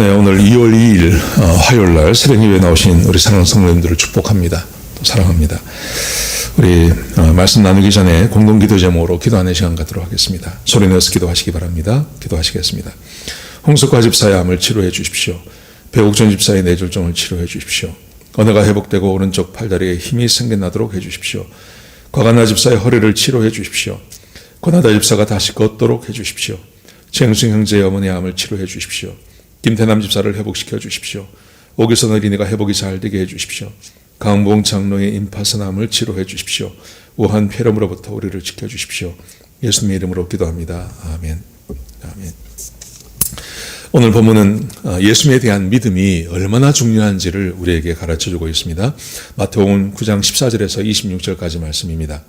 네, 오늘 2월 2일 화요일 날 새벽예배에 나오신 우리 사랑하는 성도님들을 축복합니다. 또 사랑합니다. 우리 말씀 나누기 전에 공동기도 제목으로 기도하는 시간 갖도록 하겠습니다. 소리 내서 기도하시기 바랍니다. 기도하시겠습니다. 홍석화 집사의 암을 치료해 주십시오. 배옥전 집사의 뇌졸중을 치료해 주십시오. 언어가 회복되고 오른쪽 팔다리에 힘이 생겨나도록 해 주십시오. 과간나 집사의 허리를 치료해 주십시오. 권하다 집사가 다시 걷도록 해 주십시오. 최영승 형제의 어머니 암을 치료해 주십시오. 김태남 집사를 회복시켜 주십시오. 오기선 어린이가 회복이 잘 되게 해 주십시오. 강봉 장로의 임파선암을 치료해 주십시오. 우한 폐렴으로부터 우리를 지켜 주십시오. 예수님의 이름으로 기도합니다. 아멘. 아멘. 오늘 본문은 예수님에 대한 믿음이 얼마나 중요한지를 우리에게 가르쳐주고 있습니다. 마태복음 9장 14절에서 26절까지 말씀입니다.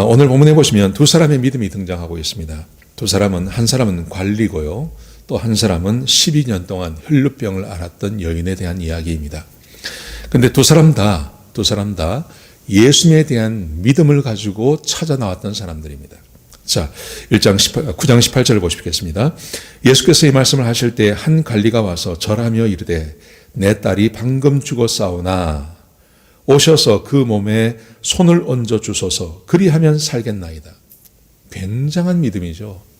오늘 본문에 보시면 두 사람의 믿음이 등장하고 있습니다. 두 사람은, 한 사람은 관리고요, 또 한 사람은 12년 동안 혈루병을 앓았던 여인에 대한 이야기입니다. 그런데 두 사람 다 예수님에 대한 믿음을 가지고 찾아 나왔던 사람들입니다. 자, 9장 18절을 보시겠습니다. 예수께서 이 말씀을 하실 때 한 관리가 와서 절하며 이르되 내 딸이 방금 죽었사오나 오셔서 그 몸에 손을 얹어 주소서 그리하면 살겠나이다. 굉장한 믿음이죠.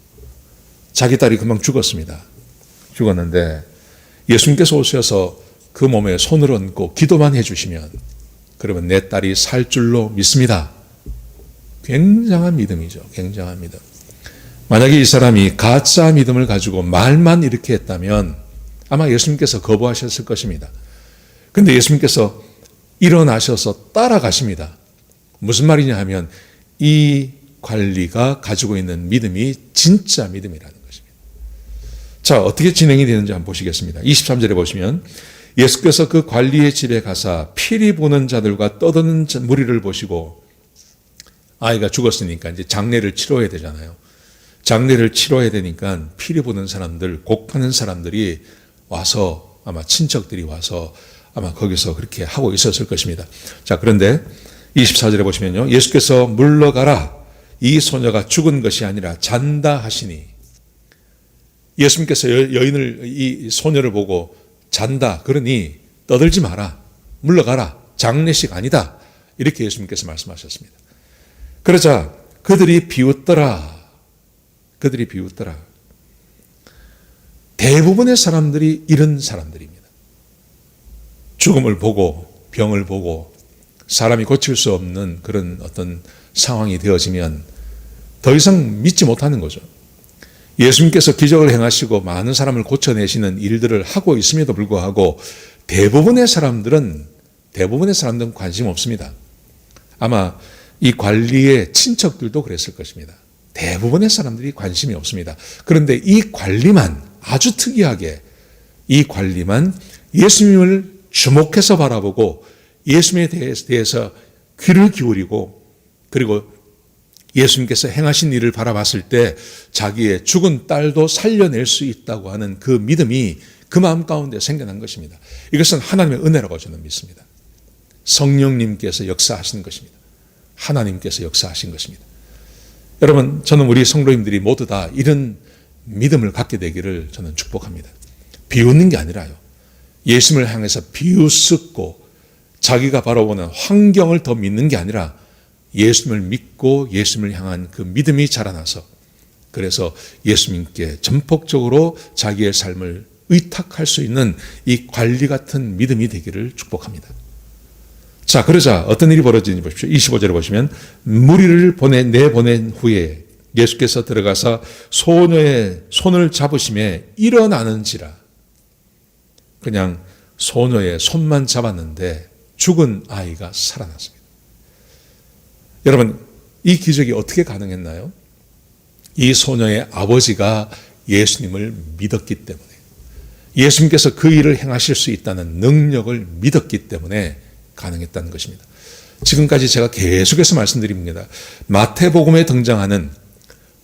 자기 딸이 금방 죽었습니다. 죽었는데 예수님께서 오셔서 그 몸에 손을 얹고 기도만 해주시면 그러면 내 딸이 살 줄로 믿습니다. 굉장한 믿음이죠. 굉장한 믿음. 만약에 이 사람이 가짜 믿음을 가지고 말만 이렇게 했다면 아마 예수님께서 거부하셨을 것입니다. 그런데 예수님께서 일어나셔서 따라가십니다. 무슨 말이냐 하면 이 관리가 가지고 있는 믿음이 진짜 믿음이라는 것입니다. 자, 어떻게 진행이 되는지 한번 보시겠습니다. 23절에 보시면 예수께서 그 관리의 집에 가사 피리 부는 자들과 떠드는 무리를 보시고, 아이가 죽었으니까 이제 장례를 치러야 되잖아요. 장례를 치러야 되니까 피리 부는 사람들, 곡하는 사람들이 와서, 아마 친척들이 와서 아마 거기서 그렇게 하고 있었을 것입니다. 자, 그런데 24절에 보시면요, 예수께서 물러가라, 이 소녀가 죽은 것이 아니라 잔다 하시니, 예수님께서 이 소녀를 보고 잔다, 그러니 떠들지 마라, 물러가라, 장례식 아니다, 이렇게 예수님께서 말씀하셨습니다. 그러자 그들이 비웃더라. 대부분의 사람들이 이런 사람들입니다. 죽음을 보고 병을 보고 사람이 고칠 수 없는 그런 어떤 상황이 되어지면 더 이상 믿지 못하는 거죠. 예수님께서 기적을 행하시고 많은 사람을 고쳐내시는 일들을 하고 있음에도 불구하고 대부분의 사람들은 관심 없습니다. 아마 이 관리의 친척들도 그랬을 것입니다. 대부분의 사람들이 관심이 없습니다. 그런데 이 관리만, 아주 특이하게 이 관리만 예수님을 주목해서 바라보고 예수님에 대해서 귀를 기울이고, 그리고 예수님께서 행하신 일을 바라봤을 때 자기의 죽은 딸도 살려낼 수 있다고 하는 그 믿음이 그 마음 가운데 생겨난 것입니다. 이것은 하나님의 은혜라고 저는 믿습니다. 성령님께서 역사하신 것입니다. 하나님께서 역사하신 것입니다. 여러분, 저는 우리 성도님들이 모두 다 이런 믿음을 갖게 되기를 저는 축복합니다. 비웃는 게 아니라요, 예수님을 향해서 비웃고 자기가 바라보는 환경을 더 믿는 게 아니라 예수님을 믿고 예수님을 향한 그 믿음이 자라나서, 그래서 예수님께 전폭적으로 자기의 삶을 의탁할 수 있는 이 관리 같은 믿음이 되기를 축복합니다. 자, 그러자 어떤 일이 벌어지는지 보십시오. 25절에 보시면 무리를 내보낸 후에 예수께서 들어가서 소녀의 손을 잡으심에 일어나는지라. 그냥 소녀의 손만 잡았는데 죽은 아이가 살아났습니다. 여러분, 이 기적이 어떻게 가능했나요? 이 소녀의 아버지가 예수님을 믿었기 때문에, 예수님께서 그 일을 행하실 수 있다는 능력을 믿었기 때문에 가능했다는 것입니다. 지금까지 제가 계속해서 말씀드립니다. 마태복음에 등장하는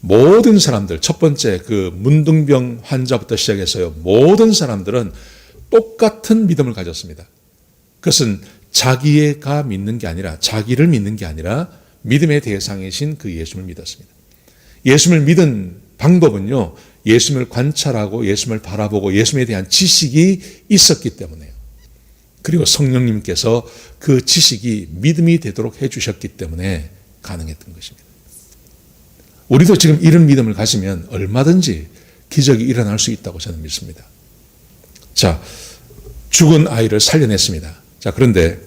모든 사람들, 첫 번째 그 문둥병 환자부터 시작해서요, 모든 사람들은 똑같은 믿음을 가졌습니다. 그것은 자기가 믿는 게 아니라, 자기를 믿는 게 아니라 믿음의 대상이신 그 예수님을 믿었습니다. 예수님을 믿은 방법은요, 예수님을 관찰하고 예수님을 바라보고 예수님에 대한 지식이 있었기 때문에요. 그리고 성령님께서 그 지식이 믿음이 되도록 해주셨기 때문에 가능했던 것입니다. 우리도 지금 이런 믿음을 가지면 얼마든지 기적이 일어날 수 있다고 저는 믿습니다. 자, 죽은 아이를 살려냈습니다. 자, 그런데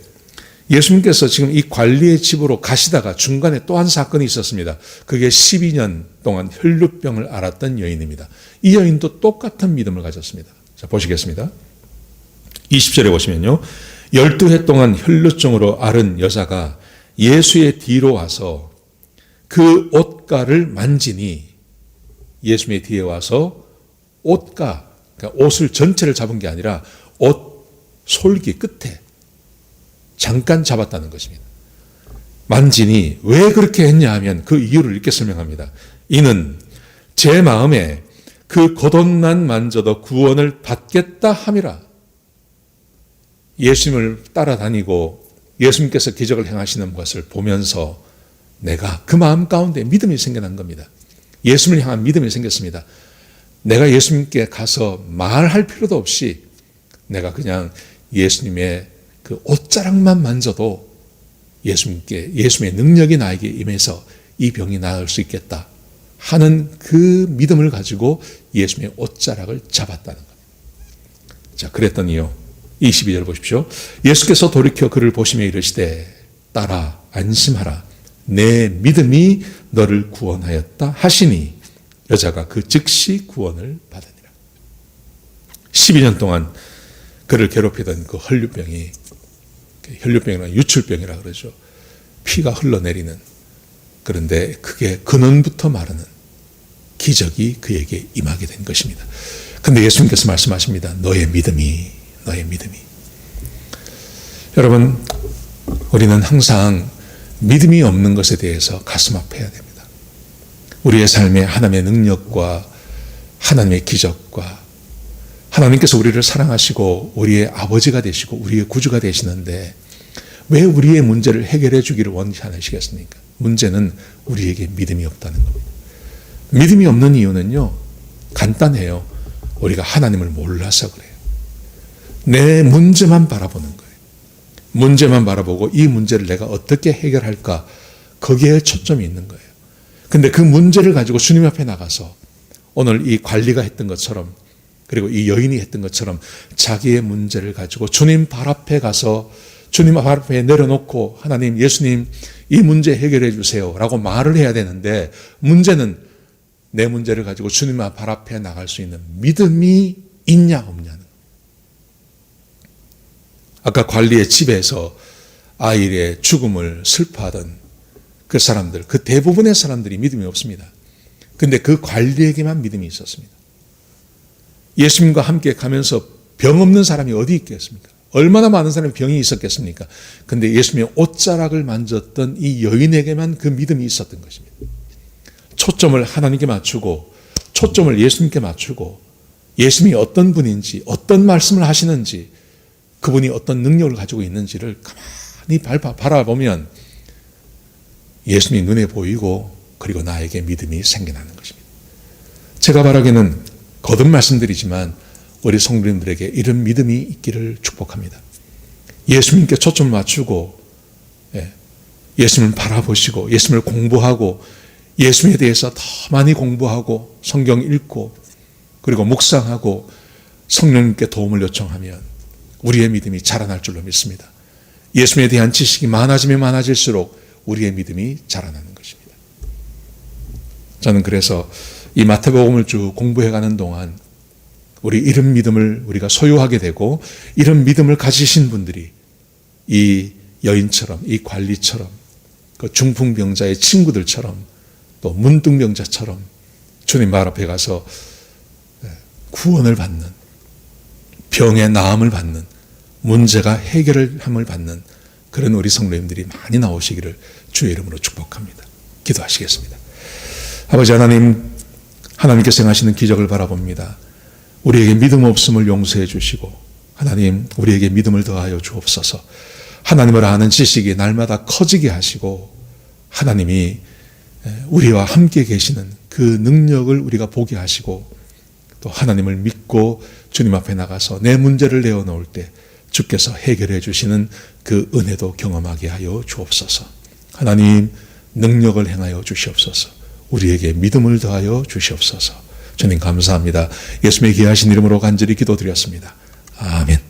예수님께서 지금 이 관리의 집으로 가시다가 중간에 또 한 사건이 있었습니다. 그게 12년 동안 혈루병을 앓았던 여인입니다. 이 여인도 똑같은 믿음을 가졌습니다. 자, 보시겠습니다. 20절에 보시면요. 12해 동안 혈루증으로 앓은 여자가 예수의 뒤로 와서 그 옷가를 만지니, 예수님의 뒤에 와서 옷가, 그러니까 옷을 전체를 잡은 게 아니라 옷 솔기 끝에 잠깐 잡았다는 것입니다. 만지니 왜 그렇게 했냐 하면 그 이유를 이렇게 설명합니다. 이는 제 마음에 그 겉옷만 만져도 구원을 받겠다 함이라. 예수님을 따라다니고 예수님께서 기적을 행하시는 것을 보면서 내가 그 마음 가운데 믿음이 생겨난 겁니다. 예수님을 향한 믿음이 생겼습니다. 내가 예수님께 가서 말할 필요도 없이 내가 그냥 예수님의 그 옷자락만 만져도 예수님의 능력이 나에게 임해서 이 병이 나을 수 있겠다 하는 그 믿음을 가지고 예수님의 옷자락을 잡았다는 겁니다. 자, 그랬더니요. 22절 보십시오. 예수께서 돌이켜 그를 보시며 이르시되 딸아 안심하라. 내 믿음이 너를 구원하였다 하시니 여자가 그 즉시 구원을 받으니라. 12년 동안 그를 괴롭히던 그 혈루병이, 혈루병이나 유출병이라 그러죠. 피가 흘러내리는, 그런데 그게 근원부터 마르는 기적이 그에게 임하게 된 것입니다. 그런데 예수님께서 말씀하십니다. 너의 믿음이. 여러분, 우리는 항상 믿음이 없는 것에 대해서 가슴 아파해야 됩니다. 우리의 삶에 하나님의 능력과 하나님의 기적과 하나님께서 우리를 사랑하시고 우리의 아버지가 되시고 우리의 구주가 되시는데 왜 우리의 문제를 해결해 주기를 원치 않으시겠습니까? 문제는 우리에게 믿음이 없다는 겁니다. 믿음이 없는 이유는요, 간단해요. 우리가 하나님을 몰라서 그래요. 내 문제만 바라보는 거예요. 문제만 바라보고 이 문제를 내가 어떻게 해결할까, 거기에 초점이 있는 거예요. 근데 그 문제를 가지고 주님 앞에 나가서 오늘 이 관리가 했던 것처럼, 그리고 이 여인이 했던 것처럼 자기의 문제를 가지고 주님 발 앞에 가서 주님 발 앞에 내려놓고 하나님, 예수님 이 문제 해결해 주세요 라고 말을 해야 되는데, 문제는 내 문제를 가지고 주님 발 앞에 나갈 수 있는 믿음이 있냐 없냐는. 아까 관리의 집에서 아이의 죽음을 슬퍼하던 그 사람들, 그 대부분의 사람들이 믿음이 없습니다. 근데 그 관리에게만 믿음이 있었습니다. 예수님과 함께 가면서 병 없는 사람이 어디 있겠습니까? 얼마나 많은 사람이 병이 있었겠습니까? 근데 예수님의 옷자락을 만졌던 이 여인에게만 그 믿음이 있었던 것입니다. 초점을 하나님께 맞추고, 초점을 예수님께 맞추고, 예수님이 어떤 분인지, 어떤 말씀을 하시는지, 그분이 어떤 능력을 가지고 있는지를 가만히 바라보면 예수님이 눈에 보이고, 그리고 나에게 믿음이 생겨나는 것입니다. 제가 바라기는 거듭 말씀드리지만 우리 성도님들에게 이런 믿음이 있기를 축복합니다. 예수님께 초점을 맞추고 예수님을 바라보시고 예수님을 공부하고 예수님에 대해서 더 많이 공부하고 성경 읽고 그리고 묵상하고 성령님께 도움을 요청하면 우리의 믿음이 자라날 줄로 믿습니다. 예수님에 대한 지식이 많아지면 많아질수록 우리의 믿음이 자라나는 것입니다. 저는 그래서 이 마태복음을 쭉 공부해가는 동안 우리 이런 믿음을 우리가 소유하게 되고 이런 믿음을 가지신 분들이 이 여인처럼, 이 관리처럼, 그 중풍병자의 친구들처럼, 또 문둥병자처럼 주님 말 앞에 가서 구원을 받는, 병의 나음을 받는, 문제가 해결함을 받는 그런 우리 성도님들이 많이 나오시기를 주의 이름으로 축복합니다. 기도하시겠습니다. 아버지 하나님, 하나님께서 행하시는 기적을 바라봅니다. 우리에게 믿음 없음을 용서해 주시고 하나님, 우리에게 믿음을 더하여 주옵소서. 하나님을 아는 지식이 날마다 커지게 하시고 하나님이 우리와 함께 계시는 그 능력을 우리가 보게 하시고 또 하나님을 믿고 주님 앞에 나가서 내 문제를 내어놓을 때 주께서 해결해 주시는 그 은혜도 경험하게 하여 주옵소서. 하나님, 능력을 행하여 주시옵소서. 우리에게 믿음을 더하여 주시옵소서. 주님 감사합니다. 예수님의 귀하신 이름으로 간절히 기도드렸습니다. 아멘.